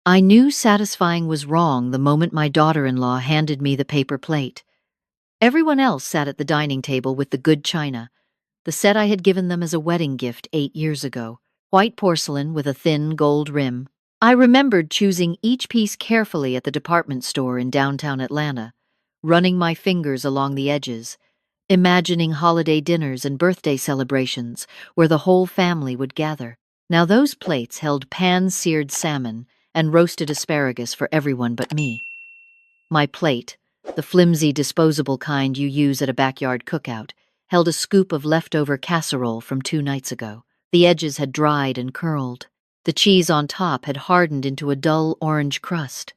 I knew satisfying was wrong the moment my daughter-in-law handed me the paper plate. Everyone else sat at the dining table with the good china, the set I had given them as a wedding gift 8 years ago, white porcelain with a thin gold rim. I remembered choosing each piece carefully at the department store in downtown Atlanta, running my fingers along the edges, imagining holiday dinners and birthday celebrations where the whole family would gather. Now those plates held pan-seared salmon and roasted asparagus for everyone but me. My plate, the flimsy disposable kind you use at a backyard cookout, held a scoop of leftover casserole from 2 nights ago. The edges had dried and curled. The cheese on top had hardened into a dull orange crust.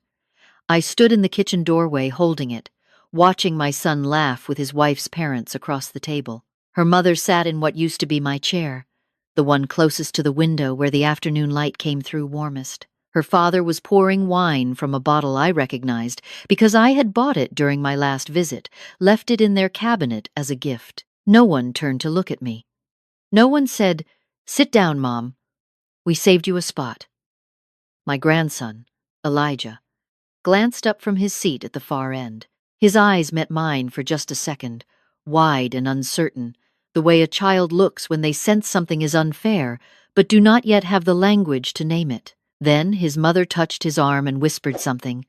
I stood in the kitchen doorway holding it, watching my son laugh with his wife's parents across the table. Her mother sat in what used to be my chair, the one closest to the window where the afternoon light came through warmest. Her father was pouring wine from a bottle I recognized because I had bought it during my last visit, left it in their cabinet as a gift. No one turned to look at me. No one said, "Sit down, Mom. We saved you a spot." My grandson, Elijah, glanced up from his seat at the far end. His eyes met mine for just a second, wide and uncertain, the way a child looks when they sense something is unfair, but do not yet have the language to name it. Then his mother touched his arm and whispered something,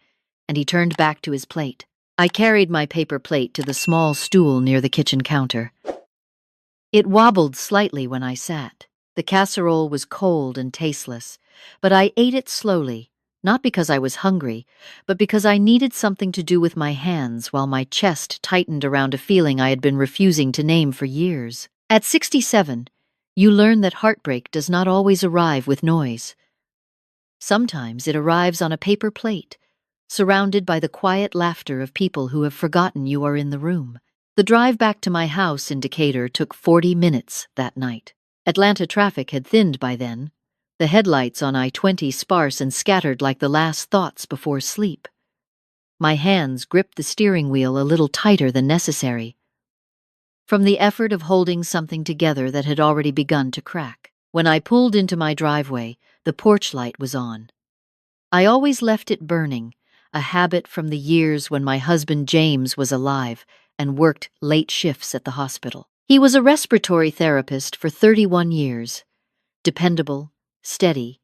and he turned back to his plate. I carried my paper plate to the small stool near the kitchen counter. It wobbled slightly when I sat. The casserole was cold and tasteless, but I ate it slowly, not because I was hungry, but because I needed something to do with my hands while my chest tightened around a feeling I had been refusing to name for years. At 67, you learn that heartbreak does not always arrive with noise. Sometimes it arrives on a paper plate, surrounded by the quiet laughter of people who have forgotten you are in the room. The drive back to my house in Decatur took 40 minutes that night. Atlanta traffic had thinned by then, the headlights on I-20 sparse and scattered like the last thoughts before sleep. My hands gripped the steering wheel a little tighter than necessary, from the effort of holding something together that had already begun to crack. When I pulled into my driveway, the porch light was on. I always left it burning, a habit from the years when my husband James was alive and worked late shifts at the hospital. He was a respiratory therapist for 31 years, dependable, steady,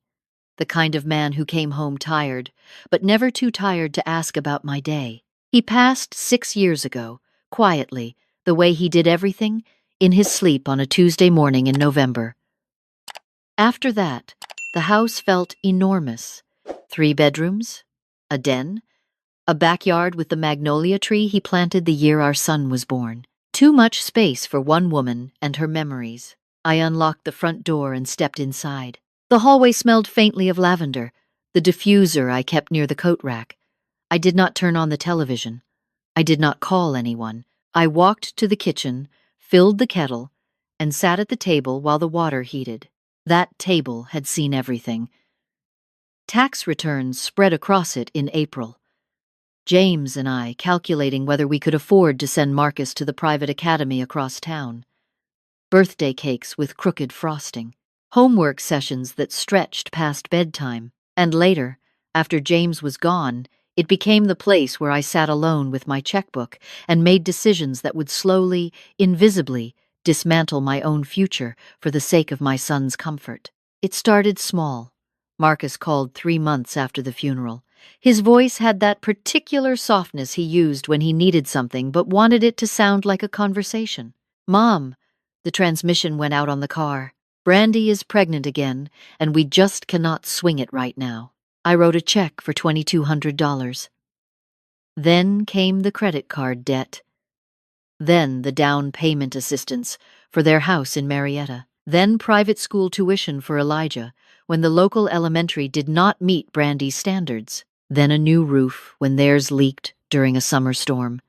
the kind of man who came home tired, but never too tired to ask about my day. He passed 6 years ago, quietly, the way he did everything, in his sleep on a Tuesday morning in November. After that, the house felt enormous. 3 bedrooms, a den, a backyard with the magnolia tree he planted the year our son was born. Too much space for one woman and her memories. I unlocked the front door and stepped inside. The hallway smelled faintly of lavender, the diffuser I kept near the coat rack. I did not turn on the television. I did not call anyone. I walked to the kitchen, filled the kettle, and sat at the table while the water heated. That table had seen everything. Tax returns spread across it in April. James and I calculating whether we could afford to send Marcus to the private academy across town. Birthday cakes with crooked frosting. Homework sessions that stretched past bedtime. And later, after James was gone, it became the place where I sat alone with my checkbook and made decisions that would slowly, invisibly, dismantle my own future for the sake of my son's comfort. It started small. Marcus called 3 months after the funeral. His voice had that particular softness he used when he needed something but wanted it to sound like a conversation. "Mom," the transmission went out on the car. "Brandy is pregnant again, and we just cannot swing it right now." I wrote a check for $2,200. Then came the credit card debt. Then the down payment assistance for their house in Marietta. Then private school tuition for Elijah when the local elementary did not meet Brandy's standards. Then a new roof when theirs leaked during a summer storm.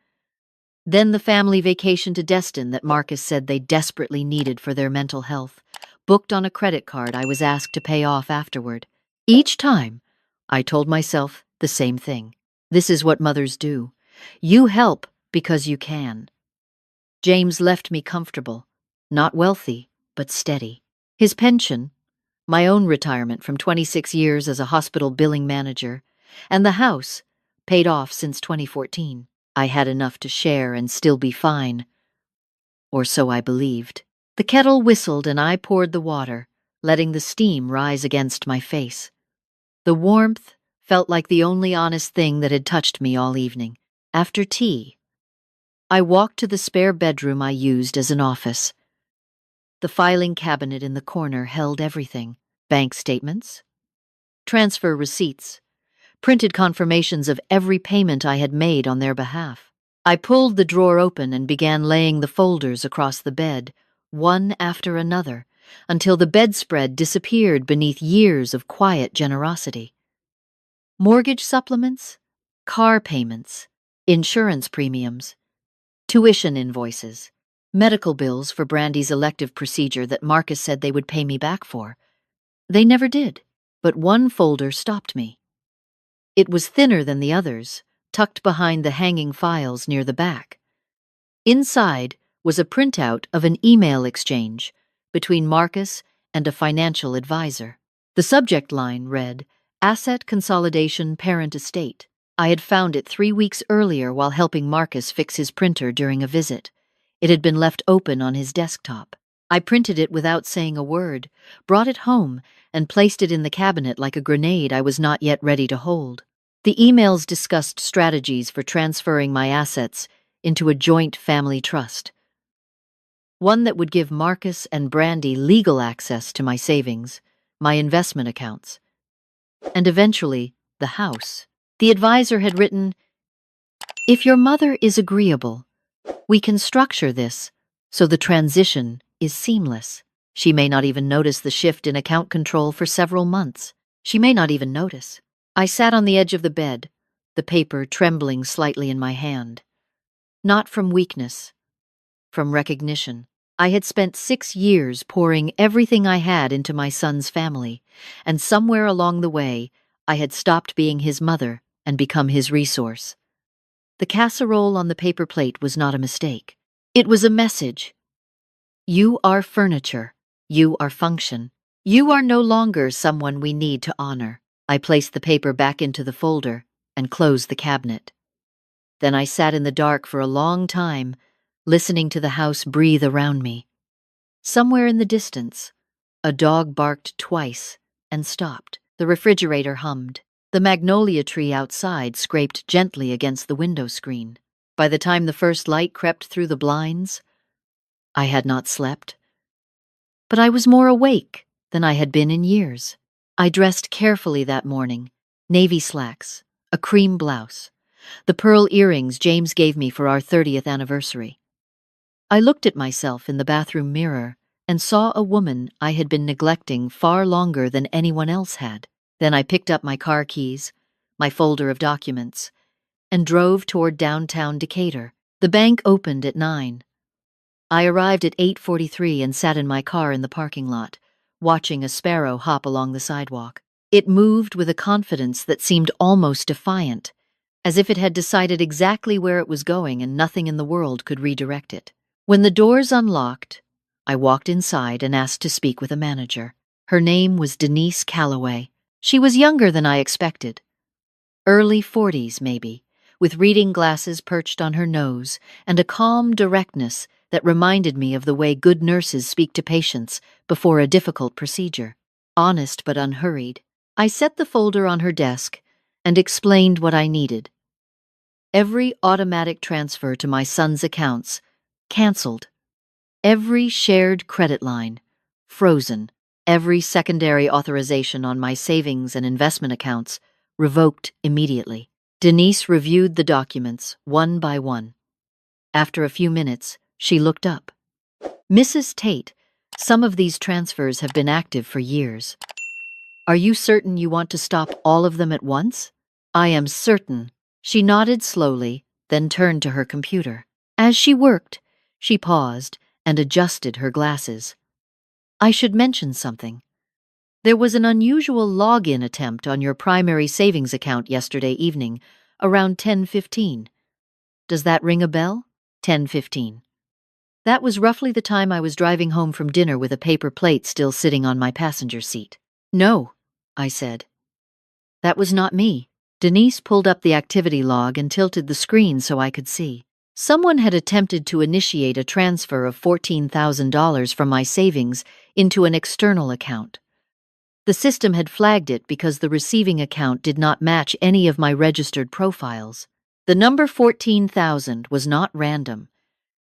Then the family vacation to Destin that Marcus said they desperately needed for their mental health, booked on a credit card I was asked to pay off afterward. Each time, I told myself the same thing. This is what mothers do. You help because you can. James left me comfortable, not wealthy, but steady. His pension, my own retirement from 26 years as a hospital billing manager, and the house, paid off since 2014. I had enough to share and still be fine. Or so I believed. The kettle whistled and I poured the water, letting the steam rise against my face. The warmth felt like the only honest thing that had touched me all evening. After tea, I walked to the spare bedroom I used as an office. The filing cabinet in the corner held everything: bank statements, transfer receipts, printed confirmations of every payment I had made on their behalf. I pulled the drawer open and began laying the folders across the bed, one after another, until the bedspread disappeared beneath years of quiet generosity. Mortgage supplements, car payments, insurance premiums, tuition invoices, medical bills for Brandy's elective procedure that Marcus said they would pay me back for. They never did, but one folder stopped me. It was thinner than the others, tucked behind the hanging files near the back. Inside was a printout of an email exchange between Marcus and a financial advisor. The subject line read, "Asset Consolidation Parent Estate." I had found it 3 weeks earlier while helping Marcus fix his printer during a visit. It had been left open on his desktop. I printed it without saying a word, brought it home, and placed it in the cabinet like a grenade I was not yet ready to hold. The emails discussed strategies for transferring my assets into a joint family trust. One that would give Marcus and Brandy legal access to my savings, my investment accounts, and eventually the house. The advisor had written, "If your mother is agreeable, we can structure this so the transition is seamless. She may not even notice the shift in account control for several months. She may not even notice." I sat on the edge of the bed, the paper trembling slightly in my hand. Not from weakness, from recognition. I had spent 6 years pouring everything I had into my son's family, and somewhere along the way, I had stopped being his mother and become his resource. The casserole on the paper plate was not a mistake. It was a message. You are furniture. You are function. You are no longer someone we need to honor. I placed the paper back into the folder and closed the cabinet. Then I sat in the dark for a long time, listening to the house breathe around me. Somewhere in the distance, a dog barked twice and stopped. The refrigerator hummed. The magnolia tree outside scraped gently against the window screen. By the time the first light crept through the blinds, I had not slept. But I was more awake than I had been in years. I dressed carefully that morning: navy slacks, a cream blouse, the pearl earrings James gave me for our 30th anniversary. I looked at myself in the bathroom mirror and saw a woman I had been neglecting far longer than anyone else had. Then I picked up my car keys, my folder of documents, and drove toward downtown Decatur. The bank opened at 9. I arrived at 8:43 and sat in my car in the parking lot, watching a sparrow hop along the sidewalk. It moved with a confidence that seemed almost defiant, as if it had decided exactly where it was going and nothing in the world could redirect it. When the doors unlocked, I walked inside and asked to speak with a manager. Her name was Denise Calloway. She was younger than I expected. Early 40s, maybe, with reading glasses perched on her nose and a calm directness that reminded me of the way good nurses speak to patients before a difficult procedure. Honest but unhurried, I set the folder on her desk and explained what I needed. Every automatic transfer to my son's accounts, canceled. Every shared credit line, frozen. Every secondary authorization on my savings and investment accounts, revoked immediately. Denise reviewed the documents one by one. After a few minutes, she looked up. "Mrs. Tate, some of these transfers have been active for years. Are you certain you want to stop all of them at once?" "I am certain." She nodded slowly, then turned to her computer. As she worked, she paused and adjusted her glasses. "I should mention something. There was an unusual login attempt on your primary savings account yesterday evening, around 10:15. Does that ring a bell? 10:15. That was roughly the time I was driving home from dinner with a paper plate still sitting on my passenger seat. No, I said. That was not me. Denise pulled up the activity log and tilted the screen so I could see. Someone had attempted to initiate a transfer of $14,000 from my savings into an external account. The system had flagged it because the receiving account did not match any of my registered profiles. The number 14,000 was not random.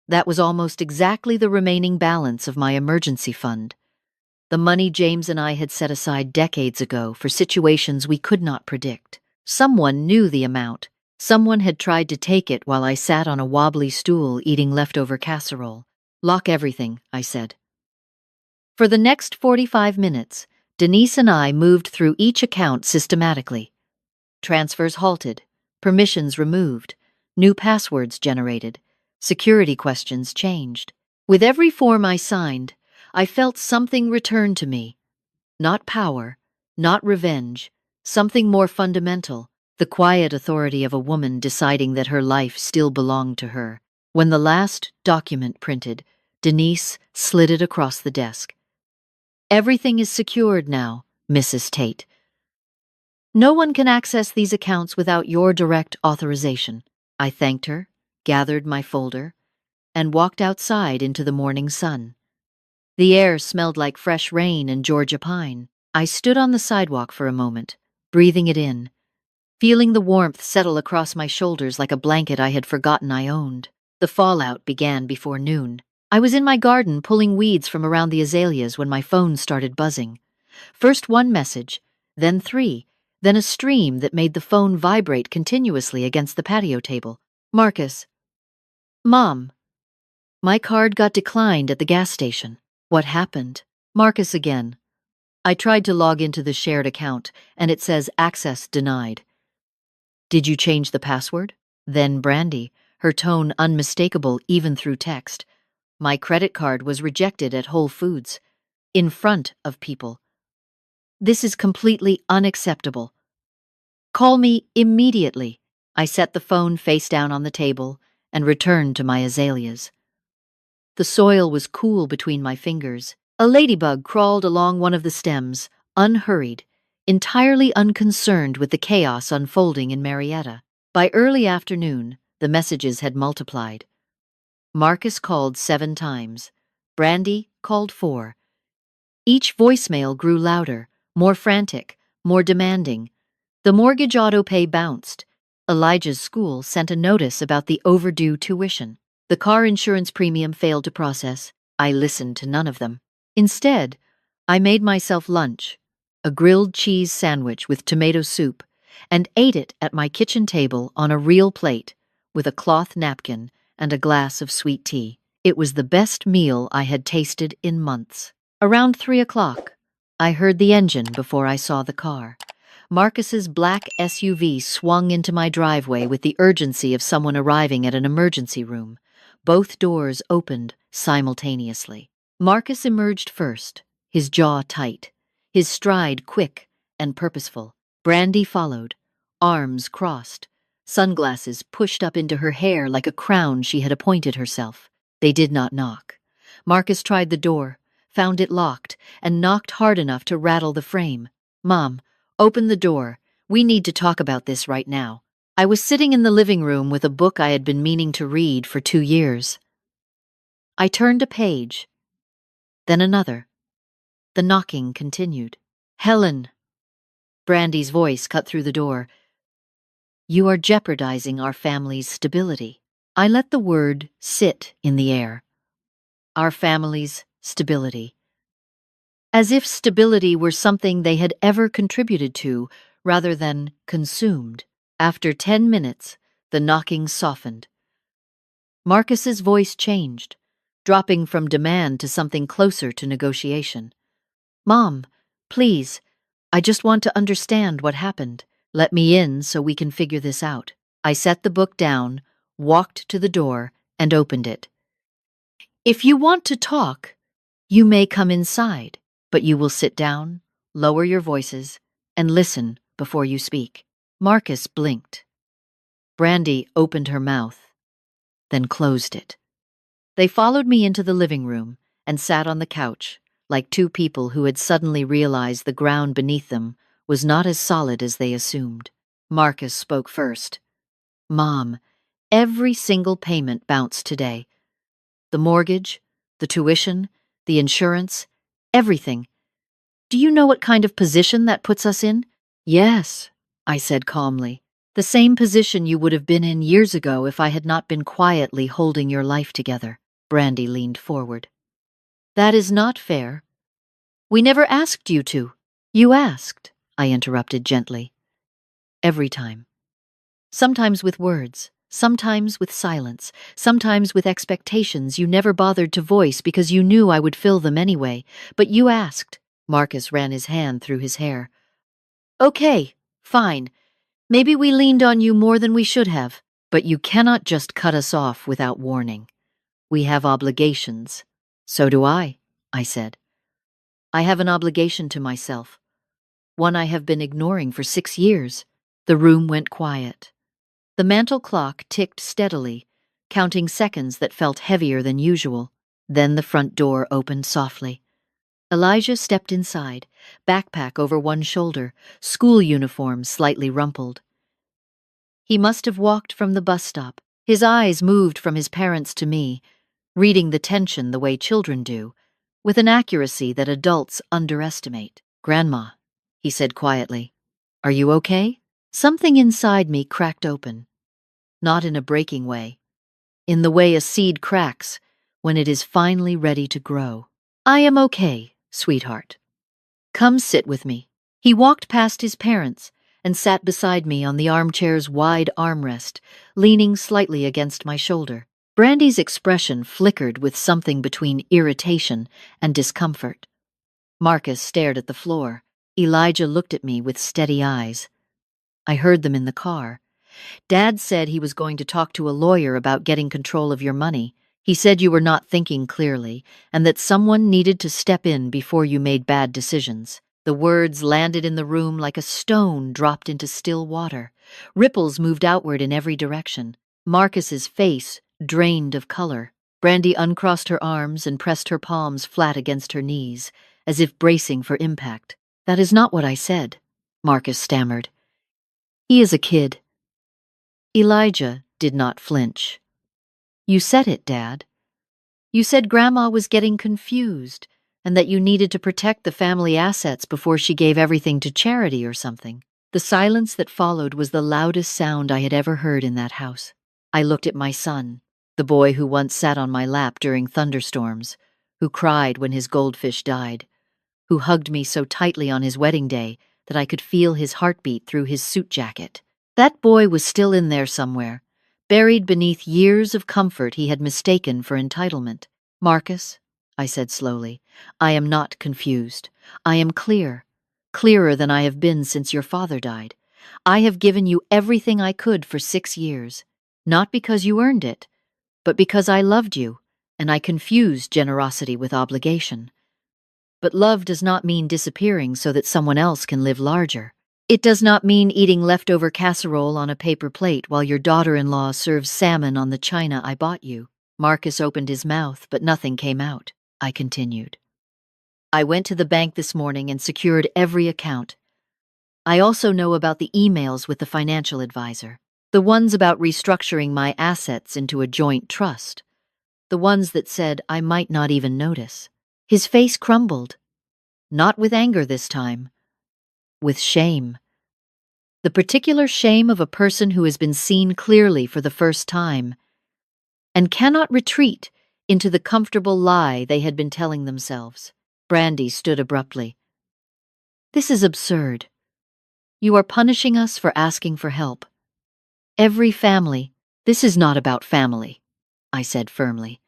That was almost exactly the remaining balance of my emergency fund. The money James and I had set aside decades ago for situations we could not predict. Someone knew the amount. Someone had tried to take it while I sat on a wobbly stool eating leftover casserole. Lock everything, I said. For the next 45 minutes, Denise and I moved through each account systematically. Transfers halted, permissions removed, new passwords generated, security questions changed. With every form I signed, I felt something return to me. Not power, not revenge, something more fundamental, the quiet authority of a woman deciding that her life still belonged to her. When the last document printed, Denise slid it across the desk. Everything is secured now, Mrs. Tate. No one can access these accounts without your direct authorization. I thanked her, gathered my folder, and walked outside into the morning sun. The air smelled like fresh rain and Georgia pine. I stood on the sidewalk for a moment, breathing it in, feeling the warmth settle across my shoulders like a blanket I had forgotten I owned. The fallout began before noon. I was in my garden pulling weeds from around the azaleas when my phone started buzzing. First one message, then three, then a stream that made the phone vibrate continuously against the patio table. Marcus. Mom. My card got declined at the gas station. What happened? Marcus again. I tried to log into the shared account, and it says access denied. Did you change the password? Then Brandy, her tone unmistakable even through text. My credit card was rejected at Whole Foods. In front of people. This is completely unacceptable. Call me immediately. I set the phone face down on the table and returned to my azaleas. The soil was cool between my fingers. A ladybug crawled along one of the stems, unhurried, entirely unconcerned with the chaos unfolding in Marietta. By early afternoon, the messages had multiplied. Marcus called 7 times. Brandy called 4. Each voicemail grew louder, more frantic, more demanding. The mortgage auto-pay bounced. Elijah's school sent a notice about the overdue tuition. The car insurance premium failed to process. I listened to none of them. Instead, I made myself lunch, a grilled cheese sandwich with tomato soup, and ate it at my kitchen table on a real plate, with a cloth napkin and a glass of sweet tea. It was the best meal I had tasted in months. Around 3 o'clock, I heard the engine before I saw the car. Marcus's black SUV swung into my driveway with the urgency of someone arriving at an emergency room. Both doors opened simultaneously. Marcus emerged first, his jaw tight, his stride quick and purposeful. Brandy followed, arms crossed, sunglasses pushed up into her hair like a crown she had appointed herself. They did not knock. Marcus tried the door, found it locked, and knocked hard enough to rattle the frame. Mom, open the door. We need to talk about this right now. I was sitting in the living room with a book I had been meaning to read for 2 years. I turned a page, then another. The knocking continued. Helen. Brandy's voice cut through the door. You are jeopardizing our family's stability. I let the word sit in the air. Our family's stability. As if stability were something they had ever contributed to, rather than consumed. After 10 minutes, the knocking softened. Marcus's voice changed, dropping from demand to something closer to negotiation. Mom, please, I just want to understand what happened. Let me in so we can figure this out. I set the book down, walked to the door, and opened it. If you want to talk, you may come inside, but you will sit down, lower your voices, and listen before you speak. Marcus blinked. Brandy opened her mouth, then closed it. They followed me into the living room and sat on the couch, like two people who had suddenly realized the ground beneath them was not as solid as they assumed. Marcus spoke first. "Mom, every single payment bounced today. The mortgage, the tuition, the insurance, everything. Do you know what kind of position that puts us in?" "Yes," I said calmly. "The same position you would have been in years ago if I had not been quietly holding your life together." Brandy leaned forward. "That is not fair. We never asked you to." "You asked," I interrupted gently. "Every time. Sometimes with words, sometimes with silence, sometimes with expectations you never bothered to voice because you knew I would fill them anyway. But you asked." Marcus ran his hand through his hair. "Okay, fine. Maybe we leaned on you more than we should have. But you cannot just cut us off without warning. We have obligations." "So do I said. "I have an obligation to myself. One I have been ignoring for 6 years." The room went quiet. The mantel clock ticked steadily, counting seconds that felt heavier than usual. Then the front door opened softly. Elijah stepped inside, backpack over one shoulder, school uniform slightly rumpled. He must have walked from the bus stop. His eyes moved from his parents to me, reading the tension the way children do, with an accuracy that adults underestimate. "Grandma," he said quietly, "are you okay?" Something inside me cracked open. Not in a breaking way, in the way a seed cracks when it is finally ready to grow. "I am okay, sweetheart. Come sit with me." He walked past his parents and sat beside me on the armchair's wide armrest, leaning slightly against my shoulder. Brandy's expression flickered with something between irritation and discomfort. Marcus stared at the floor. Elijah looked at me with steady eyes. I heard them in the car. "Dad said he was going to talk to a lawyer about getting control of your money. He said you were not thinking clearly, and that someone needed to step in before you made bad decisions." The words landed in the room like a stone dropped into still water. Ripples moved outward in every direction. Marcus's face drained of color. Brandy uncrossed her arms and pressed her palms flat against her knees, as if bracing for impact. "That is not what I said," Marcus stammered. "He is a kid." Elijah did not flinch. "You said it, Dad. You said Grandma was getting confused, and that you needed to protect the family assets before she gave everything to charity or something." The silence that followed was the loudest sound I had ever heard in that house. I looked at my son, the boy who once sat on my lap during thunderstorms, who cried when his goldfish died, who hugged me so tightly on his wedding day that I could feel his heartbeat through his suit jacket. That boy was still in there somewhere, buried beneath years of comfort he had mistaken for entitlement. "Marcus," I said slowly, "I am not confused. I am clear, clearer than I have been since your father died. I have given you everything I could for 6 years, not because you earned it, but because I loved you, and I confused generosity with obligation. But love does not mean disappearing so that someone else can live larger. It does not mean eating leftover casserole on a paper plate while your daughter-in-law serves salmon on the china I bought you." Marcus opened his mouth, but nothing came out. I continued. "I went to the bank this morning and secured every account. I also know about the emails with the financial advisor, the ones about restructuring my assets into a joint trust, the ones that said I might not even notice." His face crumbled, not with anger this time, with shame. The particular shame of a person who has been seen clearly for the first time and cannot retreat into the comfortable lie they had been telling themselves. Brandy stood abruptly. "This is absurd. You are punishing us for asking for help. Every family—" "This is not about family," I said firmly.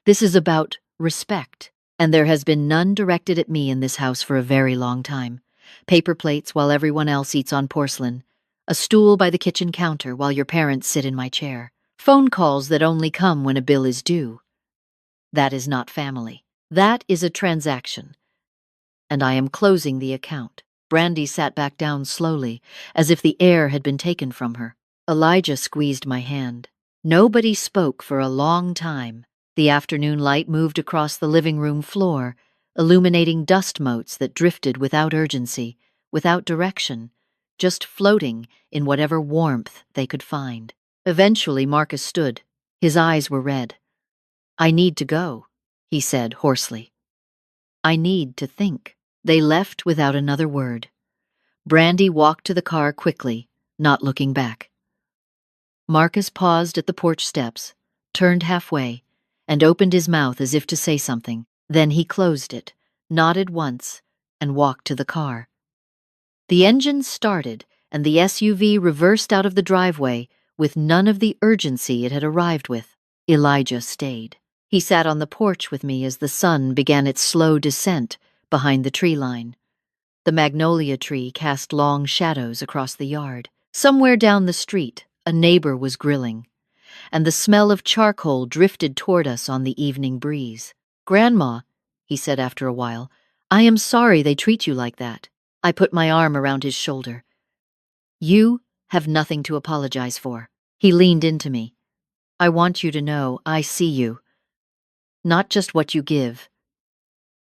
"This is about respect, and there has been none directed at me in this house for a very long time. Paper plates while everyone else eats on porcelain, a stool by the kitchen counter while your parents sit in my chair, phone calls that only come when a bill is due. That is not family. That is a transaction, and I am closing the account." Brandy sat back down slowly, as if the air had been taken from her. Elijah squeezed my hand. Nobody spoke for a long time. The afternoon light moved across the living room floor, illuminating dust motes that drifted without urgency, without direction, just floating in whatever warmth they could find. Eventually, Marcus stood. His eyes were red. "I need to go," he said hoarsely. "I need to think." They left without another word. Brandy walked to the car quickly, not looking back. Marcus paused at the porch steps, turned halfway, and opened his mouth as if to say something. Then he closed it, nodded once, and walked to the car. The engine started, and the SUV reversed out of the driveway with none of the urgency it had arrived with. Elijah stayed. He sat on the porch with me as the sun began its slow descent behind the tree line. The magnolia tree cast long shadows across the yard. Somewhere down the street, a neighbor was grilling, and the smell of charcoal drifted toward us on the evening breeze. "Grandma," he said after a while, "I am sorry they treat you like that." I put my arm around his shoulder. "You have nothing to apologize for." He leaned into me. "I want you to know I see you. Not just what you give.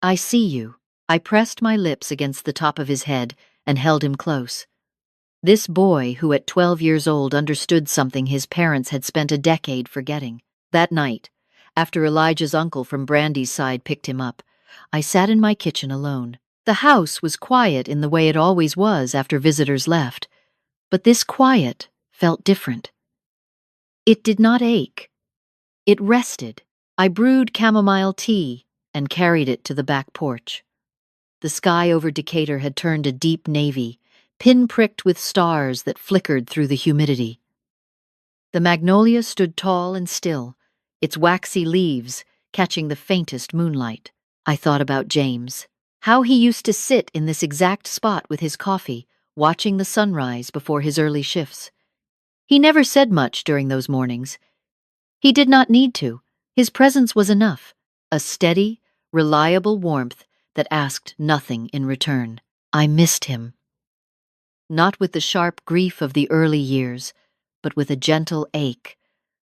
I see you." I pressed my lips against the top of his head and held him close. This boy, who at 12 years old understood something his parents had spent a decade forgetting. That night, after Elijah's uncle from Brandy's side picked him up, I sat in my kitchen alone. The house was quiet in the way it always was after visitors left, but this quiet felt different. It did not ache. It rested. I brewed chamomile tea and carried it to the back porch. The sky over Decatur had turned a deep navy, pin-pricked with stars that flickered through the humidity. The magnolia stood tall and still, its waxy leaves catching the faintest moonlight. I thought about James, how he used to sit in this exact spot with his coffee, watching the sunrise before his early shifts. He never said much during those mornings. He did not need to. His presence was enough, a steady, reliable warmth that asked nothing in return. I missed him. Not with the sharp grief of the early years, but with a gentle ache,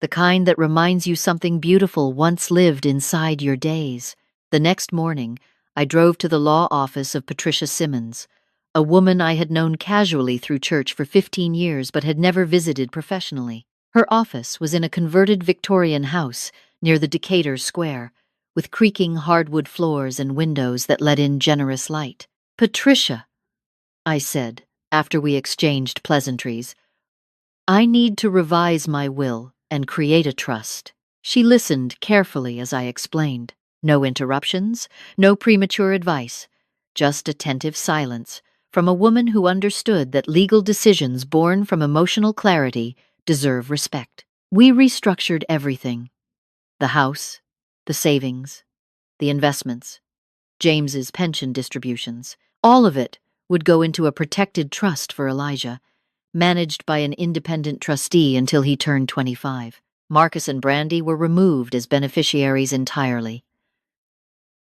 the kind that reminds you something beautiful once lived inside your days. The next morning, I drove to the law office of Patricia Simmons, a woman I had known casually through church for 15 years but had never visited professionally. Her office was in a converted Victorian house near the Decatur Square, with creaking hardwood floors and windows that let in generous light. "Patricia," I said, after we exchanged pleasantries, "I need to revise my will and create a trust." She listened carefully as I explained. No interruptions, no premature advice, just attentive silence from a woman who understood that legal decisions born from emotional clarity deserve respect. We restructured everything: the house, the savings, the investments, James's pension distributions. All of it would go into a protected trust for Elijah, managed by an independent trustee until he turned 25. Marcus and Brandy were removed as beneficiaries entirely.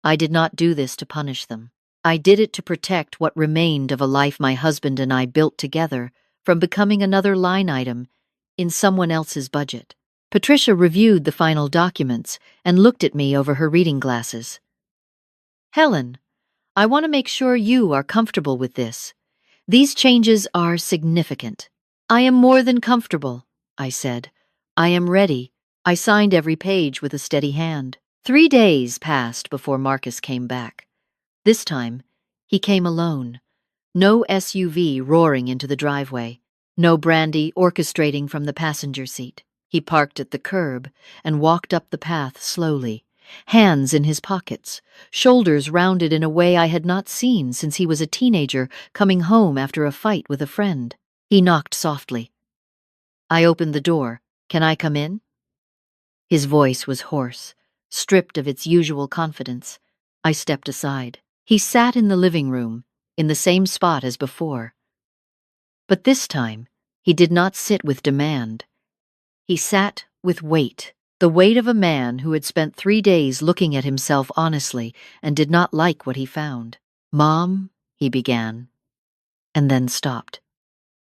I did not do this to punish them. I did it to protect what remained of a life my husband and I built together from becoming another line item in someone else's budget. Patricia reviewed the final documents and looked at me over her reading glasses. "Helen, I want to make sure you are comfortable with this. These changes are significant." "I am more than comfortable," I said. "I am ready." I signed every page with a steady hand. 3 days passed before Marcus came back. This time, he came alone. No SUV roaring into the driveway. No Brandy orchestrating from the passenger seat. He parked at the curb and walked up the path slowly, hands in his pockets, shoulders rounded in a way I had not seen since he was a teenager coming home after a fight with a friend. He knocked softly. I opened the door. "Can I come in?" His voice was hoarse, stripped of its usual confidence. I stepped aside. He sat in the living room, in the same spot as before. But this time, he did not sit with demand. He sat with weight, the weight of a man who had spent 3 days looking at himself honestly and did not like what he found. "Mom," he began, and then stopped.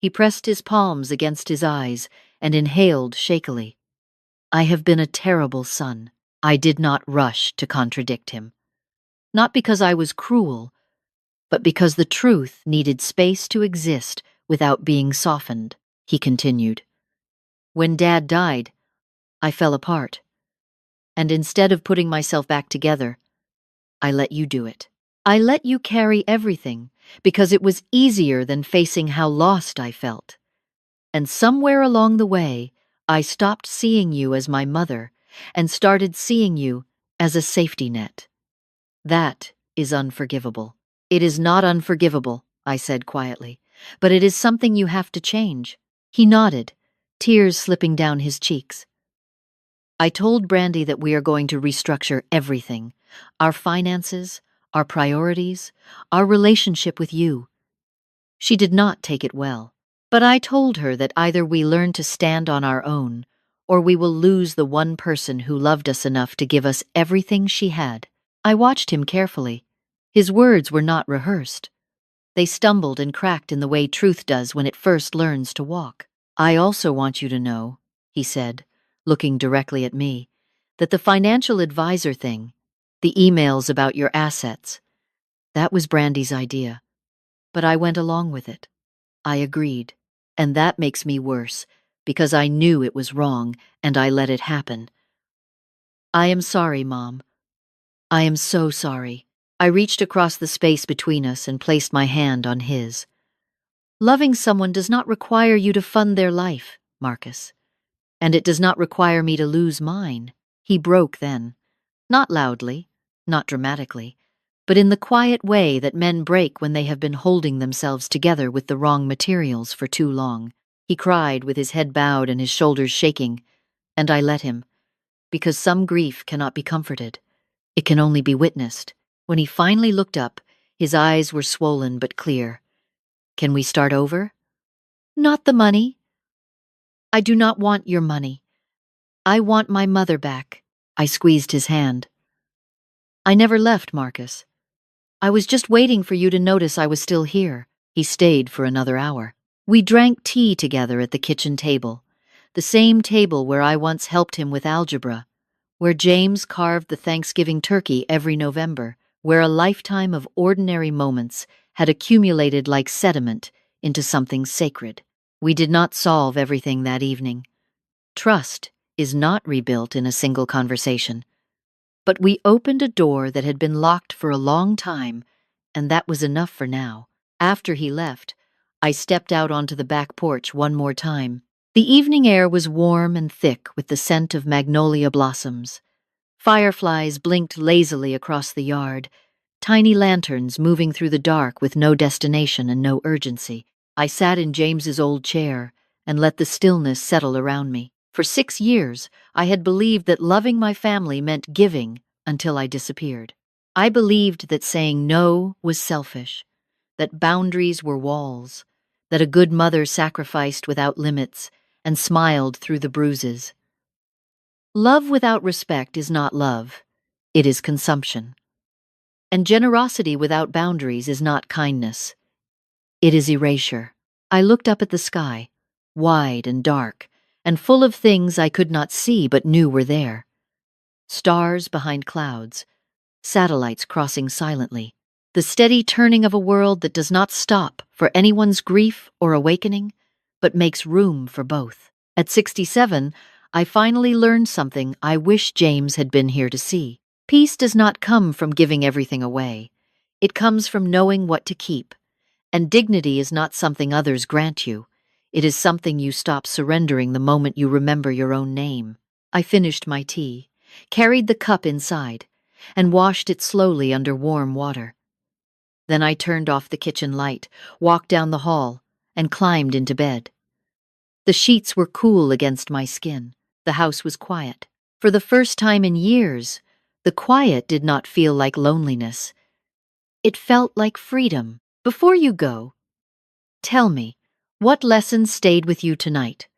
He pressed his palms against his eyes and inhaled shakily. "I have been a terrible son. I did not rush to contradict him. Not because I was cruel, but because the truth needed space to exist without being softened, he continued. When Dad died, I fell apart. And instead of putting myself back together, I let you do it. I let you carry everything because it was easier than facing how lost I felt. And somewhere along the way, I stopped seeing you as my mother and started seeing you as a safety net. That is unforgivable. It is not unforgivable, I said quietly, but it is something you have to change. He nodded, tears slipping down his cheeks. I told Brandy that we are going to restructure everything, our finances, our priorities, our relationship with you. She did not take it well, but I told her that either we learn to stand on our own, or we will lose the one person who loved us enough to give us everything she had. I watched him carefully. His words were not rehearsed. They stumbled and cracked in the way truth does when it first learns to walk. I also want you to know, he said, looking directly at me, that the financial advisor thing, the emails about your assets, that was Brandy's idea. But I went along with it. I agreed. And that makes me worse, because I knew it was wrong and I let it happen. I am sorry, Mom. I am so sorry. I reached across the space between us and placed my hand on his. Loving someone does not require you to fund their life, Marcus. And it does not require me to lose mine. He broke then. Not loudly, not dramatically, but in the quiet way that men break when they have been holding themselves together with the wrong materials for too long. He cried with his head bowed and his shoulders shaking, and I let him, because some grief cannot be comforted. It can only be witnessed. When he finally looked up, his eyes were swollen but clear. Can we start over? Not the money. I do not want your money. I want my mother back. I squeezed his hand. I never left, Marcus. I was just waiting for you to notice I was still here. He stayed for another hour. We drank tea together at the kitchen table, the same table where I once helped him with algebra, where James carved the Thanksgiving turkey every November, where a lifetime of ordinary moments had accumulated like sediment into something sacred. We did not solve everything that evening. Trust is not rebuilt in a single conversation. But we opened a door that had been locked for a long time, and that was enough for now. After he left, I stepped out onto the back porch one more time. The evening air was warm and thick with the scent of magnolia blossoms. Fireflies blinked lazily across the yard, tiny lanterns moving through the dark with no destination and no urgency. I sat in James's old chair and let the stillness settle around me. For 6 years, I had believed that loving my family meant giving until I disappeared. I believed that saying no was selfish, that boundaries were walls, that a good mother sacrificed without limits and smiled through the bruises. Love without respect is not love, it is consumption. And generosity without boundaries is not kindness, it is erasure. I looked up at the sky, wide and dark, and full of things I could not see but knew were there. Stars behind clouds, satellites crossing silently, the steady turning of a world that does not stop for anyone's grief or awakening, but makes room for both. At 67, I finally learned something I wish James had been here to see. Peace does not come from giving everything away. It comes from knowing what to keep. And dignity is not something others grant you. It is something you stop surrendering the moment you remember your own name. I finished my tea, carried the cup inside, and washed it slowly under warm water. Then I turned off the kitchen light, walked down the hall, and climbed into bed. The sheets were cool against my skin. The house was quiet. For the first time in years, the quiet did not feel like loneliness. It felt like freedom. Before you go, tell me, what lessons stayed with you tonight?